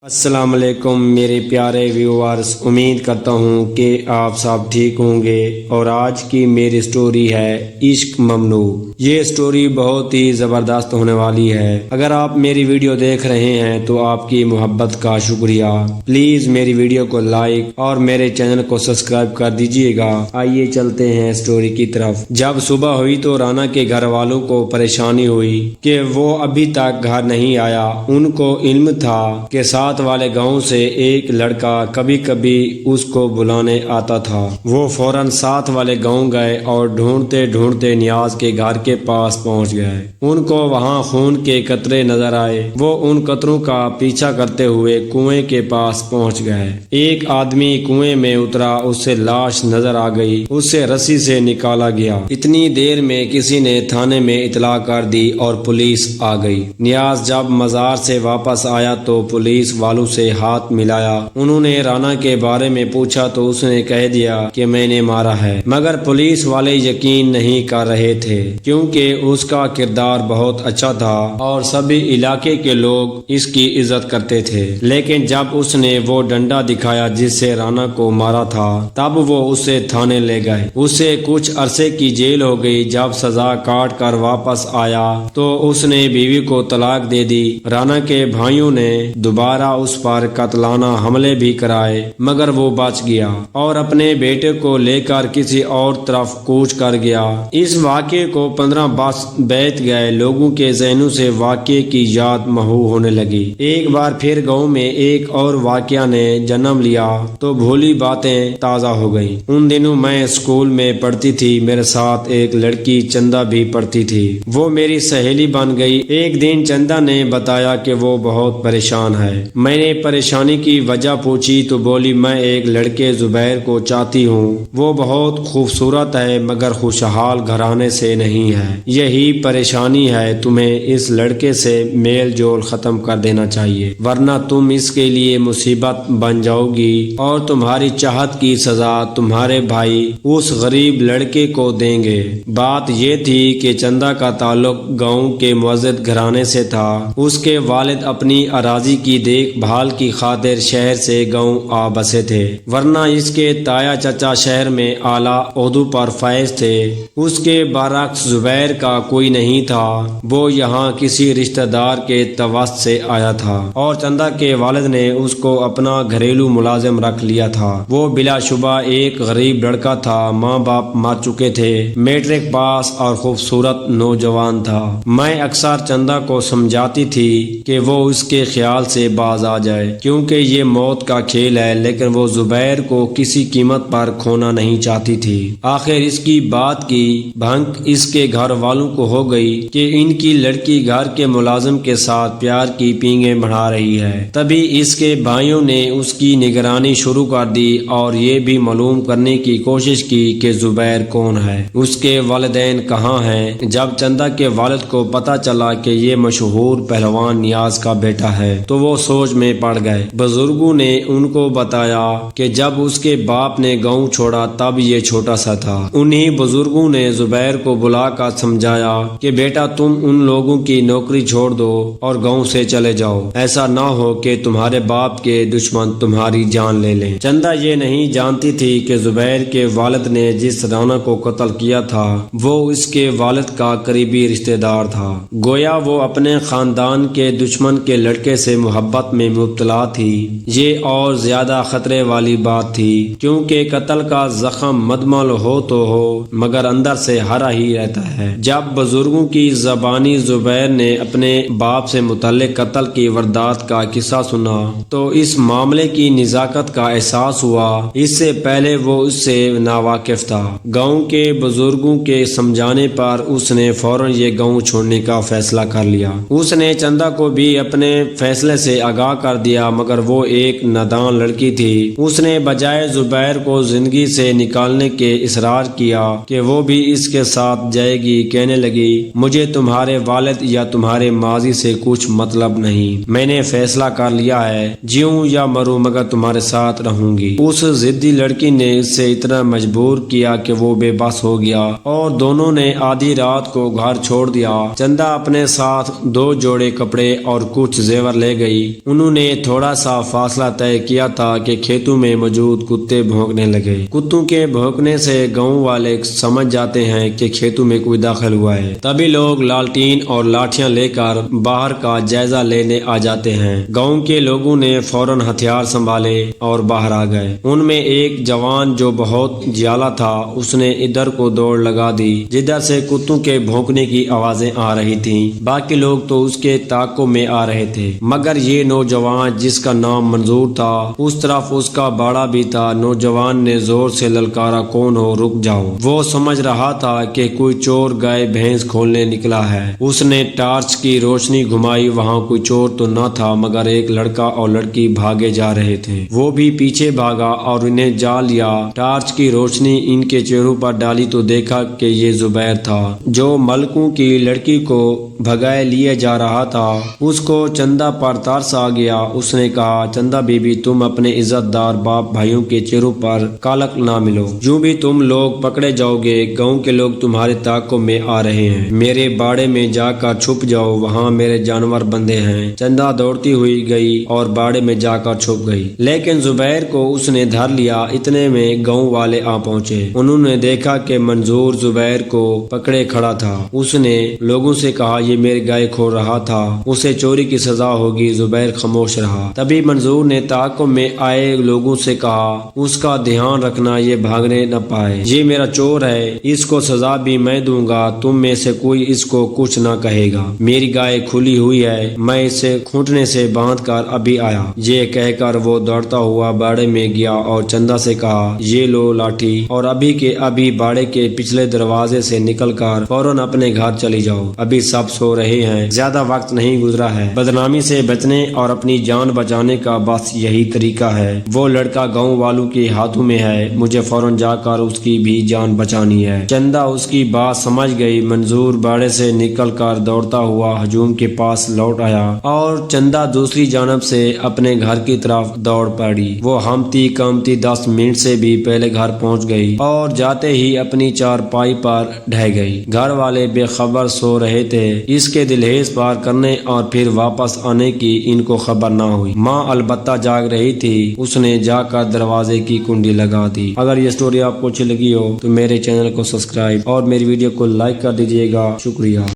السلام علیکم میرے پیارے ویورز، امید کرتا ہوں کہ آپ سب ٹھیک ہوں گے۔ اور آج کی میری سٹوری ہے عشق ممنوع۔ یہ سٹوری بہت ہی زبردست ہونے والی ہے۔ اگر آپ میری ویڈیو دیکھ رہے ہیں تو آپ کی محبت کا شکریہ۔ پلیز میری ویڈیو کو لائک اور میرے چینل کو سبسکرائب کر دیجئے گا۔ آئیے چلتے ہیں سٹوری کی طرف۔ جب صبح ہوئی تو رانا کے گھر والوں کو پریشانی ہوئی کہ وہ ابھی تک گھر نہیں آیا۔ ان کو علم تھا کہ ساتھ والے گاؤں سے ایک لڑکا کبھی کبھی اس کو بلانے آتا تھا۔ وہ فوراً ساتھ والے گاؤں گئے اور ڈھونڈتے ڈھونڈتے نیاز کے گھر کے پاس پہنچ گئے۔ ان کو وہاں خون کے قطرے نظر آئے۔ وہ ان قطروں کا پیچھا کرتے ہوئے کنویں کے پاس پہنچ گئے۔ ایک آدمی کنویں میں اترا، اس سے لاش نظر آ گئی، اسے رسی سے نکالا گیا۔ اتنی دیر میں کسی نے تھانے میں اطلاع کر دی اور پولیس آ گئی۔ نیاز جب مزار سے واپس آیا تو پولیس والوں سے ہاتھ ملایا۔ انہوں نے رانا کے بارے میں پوچھا تو اس نے کہہ دیا کہ میں نے مارا ہے، مگر پولیس والے یقین نہیں کر رہے تھے کیونکہ اس کا کردار بہت اچھا تھا اور سبھی علاقے کے لوگ اس کی عزت کرتے تھے۔ لیکن جب اس نے وہ ڈنڈا دکھایا جس سے رانا کو مارا تھا تب وہ اسے تھانے لے گئے۔ اسے کچھ عرصے کی جیل ہو گئی۔ جب سزا کاٹ کر واپس آیا تو اس نے بیوی کو طلاق دے دی۔ رانا کے بھائیوں نے دوبارہ اس پر قاتلانہ حملے بھی کرائے مگر وہ بچ گیا اور اپنے بیٹے کو لے کر کسی اور طرف کوچ کر گیا۔ اس واقعے کو 15 برس بیت گئے۔ لوگوں کے ذہنوں سے واقعے کی یاد محو ہونے لگی۔ ایک بار پھر گاؤں میں ایک اور واقعہ نے جنم لیا تو بھولی باتیں تازہ ہو گئیں۔ ان دنوں میں اسکول میں پڑھتی تھی، میرے ساتھ ایک لڑکی چندہ بھی پڑھتی تھی۔ وہ میری سہیلی بن گئی۔ ایک دن چندہ نے بتایا کہ وہ بہت پریشان ہے۔ میں نے پریشانی کی وجہ پوچھی تو بولی میں ایک لڑکے زبیر کو چاہتی ہوں، وہ بہت خوبصورت ہے مگر خوشحال گھرانے سے نہیں ہے۔ یہی پریشانی ہے، تمہیں اس لڑکے سے میل جول ختم کر دینا چاہیے ورنہ تم اس کے لیے مصیبت بن جاؤ گی اور تمہاری چاہت کی سزا تمہارے بھائی اس غریب لڑکے کو دیں گے۔ بات یہ تھی کہ چندہ کا تعلق گاؤں کے معزز گھرانے سے تھا۔ اس کے والد اپنی اراضی کی دیکھ بھال کی خاطر شہر سے گاؤں آ بسے تھے، ورنہ اس کے تایا چچا شہر میں اعلیٰ عہدوں پر فائز تھے۔ اس کے برعکس زبیر کا کوئی نہیں تھا، وہ یہاں کسی رشتہ دار کے توسط سے آیا تھا اور چندہ کے والد نے اس کو اپنا گھریلو ملازم رکھ لیا تھا۔ وہ بلا شبہ ایک غریب لڑکا تھا، ماں باپ مر چکے تھے، میٹرک پاس اور خوبصورت نوجوان تھا۔ میں اکثر چندہ کو سمجھاتی تھی کہ وہ اس کے خیال سے باز آ جائے کیونکہ یہ موت کا کھیل ہے، لیکن وہ زبیر کو کسی قیمت پر کھونا نہیں چاہتی تھی۔ آخر اس کی بات کی بھنک اس کے گھر والوں کو ہو گئی کہ ان کی لڑکی گھر کے ملازم کے ساتھ پیار کی پینگیں بڑھا رہی ہے۔ تبھی اس کے بھائیوں نے اس کی نگرانی شروع کر دی اور یہ بھی معلوم کرنے کی کوشش کی کہ زبیر کون ہے، اس کے والدین کہاں ہیں۔ جب چندہ کے والد کو پتہ چلا کہ یہ مشہور پہلوان نیاز کا بیٹا ہے تو وہ سوچ میں پڑ گئے۔ بزرگوں نے ان کو بتایا کہ جب اس کے باپ نے گاؤں چھوڑا تب یہ چھوٹا سا تھا۔ انہی بزرگوں نے زبیر کو بلا کر سمجھایا کہ بیٹا تم ان لوگوں کی نوکری چھوڑ دو اور گاؤں سے چلے جاؤ، ایسا نہ ہو کہ تمہارے باپ کے دشمن تمہاری جان لے لیں۔ چندہ یہ نہیں جانتی تھی کہ زبیر کے والد نے جس رانا کو قتل کیا تھا وہ اس کے والد کا قریبی رشتہ دار تھا۔ گویا وہ اپنے خاندان کے دشمن کے لڑکے سے محبت میں مبتلا تھی۔ یہ اور زیادہ خطرے والی بات تھی کیونکہ قتل کا زخم مدمل ہو تو ہو مگر اندر سے ہرا ہی رہتا ہے۔ جب بزرگوں کی زبانی زبیر نے اپنے باپ سے متعلق قتل کی واردات کا قصہ سنا تو اس معاملے کی نزاکت کا احساس ہوا۔ اس سے پہلے وہ اس سے ناواقف تھا۔ گاؤں کے بزرگوں کے سمجھانے پر اس نے فوراً یہ گاؤں چھوڑنے کا فیصلہ کر لیا۔ اس نے چندہ کو بھی اپنے فیصلے سے آگاہ کر دیا مگر وہ ایک نادان لڑکی تھی۔ اس نے بجائے زبیر کو زندگی سے نکالنے کے اصرار کیا کہ وہ بھی اس کے ساتھ جائے گی۔ کہنے لگی مجھے تمہارے والد یا تمہارے ماضی سے کچھ مطلب نہیں، میں نے فیصلہ کر لیا ہے، جیوں یا مروں مگر تمہارے ساتھ رہوں گی۔ اس ضدی لڑکی نے اس سے اتنا مجبور کیا کہ وہ بے بس ہو گیا اور دونوں نے آدھی رات کو گھر چھوڑ دیا۔ چندہ اپنے ساتھ 2 جوڑے کپڑے اور کچھ زیور لے گئی انہوں نے تھوڑا سا فاصلہ طے کیا تھا کہ کھیتوں میں موجود کتے بھونکنے لگے۔ کتوں کے بھونکنے سے گاؤں والے سمجھ جاتے ہیں کہ کھیتوں میں کوئی داخل ہوا ہے۔ تبھی لوگ لالٹین اور لاٹھیاں لے کر باہر کا جائزہ لینے آ جاتے ہیں۔ گاؤں کے لوگوں نے فوراً ہتھیار سنبھالے اور باہر آ گئے۔ ان میں ایک جوان جو بہت جیالا تھا، اس نے ادھر کو دوڑ لگا دی جدھر سے کتوں کے بھونکنے کی آوازیں آ رہی تھیں۔ باقی لوگ تو اس کے تعاقب میں آ رہے تھے، مگر یہ نوجوان جس کا نام منظور تھا، اس طرف اس کا باڑا بھی تھا۔ نوجوان نے زور سے للکارا، کون ہو، رک جاؤ۔ وہ سمجھ رہا تھا کہ کوئی چور گائے بھینس کھولنے نکلا ہے۔ اس نے ٹارچ کی روشنی گھمائی، وہاں کوئی چور تو نہ تھا، مگر ایک لڑکا اور لڑکی بھاگے جا رہے تھے۔ وہ بھی پیچھے بھاگا اور انہیں جا لیا۔ ٹارچ کی روشنی ان کے چہروں پر ڈالی تو دیکھا کہ یہ زبیر تھا، جو ملکوں کی لڑکی کو بھگائے لیے جا رہا تھا۔ اس کو چندہ پر ترس آ گیا۔ اس نے کہا، چندہ بی بی، تم اپنے عزت دار باپ بھائیوں کے چہروں پر کالک نہ ملو، جو بھی تم لوگ پکڑے جاؤ گے۔ گاؤں کے لوگ تمہارے تعاقب میں آ رہے ہیں، میرے باڑے میں جا کر چھپ جاؤ، وہاں میرے جانور بندے ہیں۔ چندہ دوڑتی ہوئی گئی اور باڑے میں جا کر چھپ گئی، لیکن زبیر کو اس نے دھر لیا۔ اتنے میں گاؤں والے آ پہنچے۔ انہوں نے دیکھا کہ منظور زبیر کو پکڑے کھڑا تھا۔ اس نے لوگوں سے کہا، یہ میری گائے کھول رہا تھا، اسے چوری کی سزا ہوگی۔ زبیر خاموش رہا۔ تبھی منظور نے تعاقب میں آئے لوگوں سے کہا، اس کا دھیان رکھنا، یہ بھاگنے نہ پائے، یہ میرا چور ہے، اس کو سزا بھی میں دوں گا، تم میں سے کوئی اس کو کچھ نہ کہے گا۔ میری گائے کھلی ہوئی ہے، میں اسے کھوٹنے سے باندھ کر ابھی آیا۔ یہ کہہ کر وہ دوڑتا ہوا باڑے میں گیا اور چندہ سے کہا، یہ لو لاٹھی، اور ابھی کے ابھی باڑے کے پچھلے دروازے سے نکل کر فوراً اپنے گھر چلی جاؤ، ابھی سب سو رہے ہیں، زیادہ وقت نہیں گزرا ہے۔ بدنامی سے بچنے اور اپنی جان بچانے کا بس یہی طریقہ ہے۔ وہ لڑکا گاؤں والوں کے ہاتھوں میں ہے، مجھے فوراً جا کر اس کی بھی جان بچانی ہے۔ چندہ اس کی بات سمجھ گئی۔ منظور باڑے سے نکل کر دوڑتا ہوا ہجوم کے پاس لوٹ آیا اور چندہ دوسری جانب سے اپنے گھر کی طرف دوڑ پڑی۔ وہ ہمتی کمتی 10 منٹ سے بھی پہلے گھر پہنچ گئی اور جاتے ہی اپنی چارپائی پر ڈھہ گئی۔ گھر والے بے خبر سو رہے تھے۔ اس کے دہلیز پار کرنے اور پھر واپس آنے کی ان کو خبر نہ ہوئی۔ ماں البتہ جاگ رہی تھی، اس نے جا کر دروازے کی کنڈی لگا دی۔ اگر یہ سٹوری آپ کو اچھی لگی ہو تو میرے چینل کو سبسکرائب اور میری ویڈیو کو لائک کر دیجیے گا۔ شکریہ۔